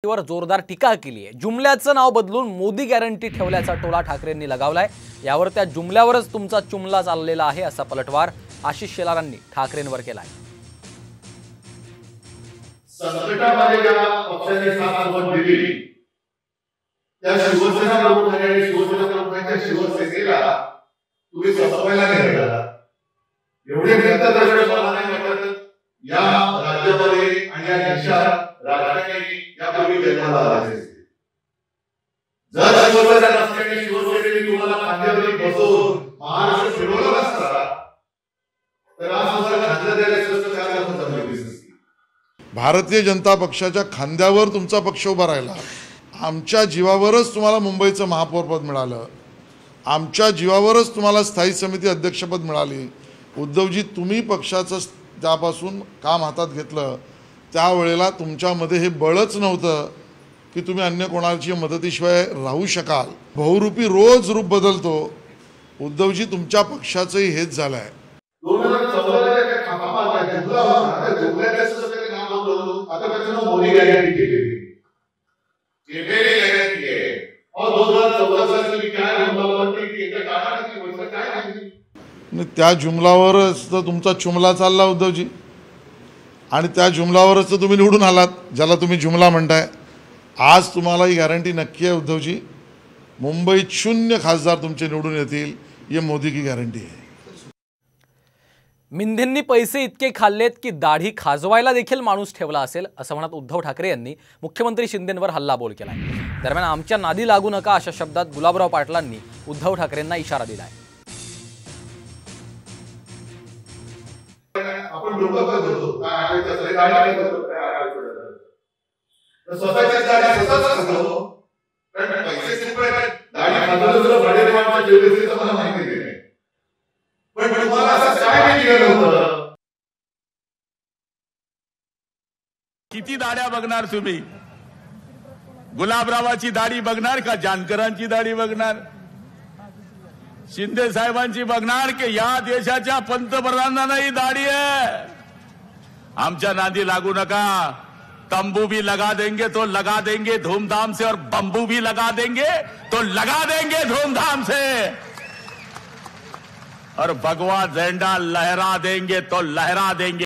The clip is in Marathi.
वर जोरदार टीका केली आहे। जुमल्याचं नाव बदलून मोदी गॅरंटी ठेवल्याचा टोला ठाकरेंनी लगावलाय। यावर त्या जुमल्यावरच तुमचा चुमला चाललेला आहे असा पलटवार आशिष शेलारांनी ठाकरेंवर केलाय। संकटामध्ये ज्या पक्षाने साथ सोबत दिली त्या शिवसेना प्रमुखांनी आणि शिवसेना प्रमुखांच्या शिवसेनेला तुम्ही संपवायला नाही गेला। एवढे नेतृत्व मला नाही वाटत या राज्यामध्ये आणि या देशात राजकारणी यापूर्वी जन्माला आले असते। जर शिवसेना नसल्याने शिवसेनेने तुम्हाला खांद्यावरती बसवून महाराष्ट्र फिरवला नसता तर आज तुम्हाला खांद्या द्यायला शिवसेना जमली नसती। भारतीय जनता पक्षाच्या खांद्यावर तुमचा पक्ष उभा राहिला। आमच्या जीवावरच तुम्हाला मुंबईचं महापौरपद मिळालं, आमच्या जीवावरच तुम्हाला स्थायी समिती अध्यक्षपद मिळाली। उद्धवजी, तुम्ही पक्षाचं त्यापासून काम हातात घेतलं त्यावेळेला तुमच्यामध्ये हे बळच नव्हतं की तुम्ही अन्य कोणाची मदतीशिवाय राहू शकाल। बहुरूपी रोज रूप बदलतो। उद्धवजी, तुमच्या पक्षाचंही हेच झालंय। 2014 च्या खापामध्ये जुमला होता, त्या जुमल्याचं सगळं नाव बदलून आता त्याचं मोदी गॅरंटी केली। ये मेरी गॅरंटी आहे। और 2014 साली तुम्ही काय म्हणता की एका काळात वर्ष काय नाही, त्या जुमलावरच तर तुमचा चुमला चालला उद्धवजी, आणि त्या जुमलावरच तर तुम्ही निवडून आलात ज्याला तुम्ही जुमला म्हणताय। आज तुम्हाला ही गॅरंटी नक्की आहे उद्धवजी, मुंबईत 0 खासदार तुमचे निवडून येतील, ये मोदी की गॅरंटी आहे। मिंधेंनी पैसे इतके खाल्लेत की दाढी खाजवायला देखील माणूस ठेवला असेल असं म्हणत उद्धव ठाकरे यांनी मुख्यमंत्री शिंदेंवर हल्लाबोल केलाय। दरम्यान आमच्या नादी लागू नका अशा शब्दात गुलाबराव पाटलांनी उद्धव ठाकरेंना इशारा दिलाय। आपण लोक करतो काय आठवतं तरी गाडी करतो काय आठवतं तर स्वतःची गाडी स्वतःच करतो कारण पैसे सिंपल गाडी खाजवलं भाडेमारचा जेवढे मला माहिती नाही। पण तुम्हाला असं काय मिळालं होतं? किती दाढ्या बघणार तुम्ही? गुलाबरावाची दाढी बघणार का जानकरांची दाढी बघणार? शिंदे साहेबांची बघणार की या देशाच्या पंतप्रधानांनाही दाढी आहे? आमच्या नादी लागू नका। तंबू भी लगा देंगे तो लगा देंगे धूमधाम से, और बंबू भी लगा देंगे तो लगा देंगे धूमधाम से, और भगवा झंडा लहरा देंगे तो लहरा देंगे।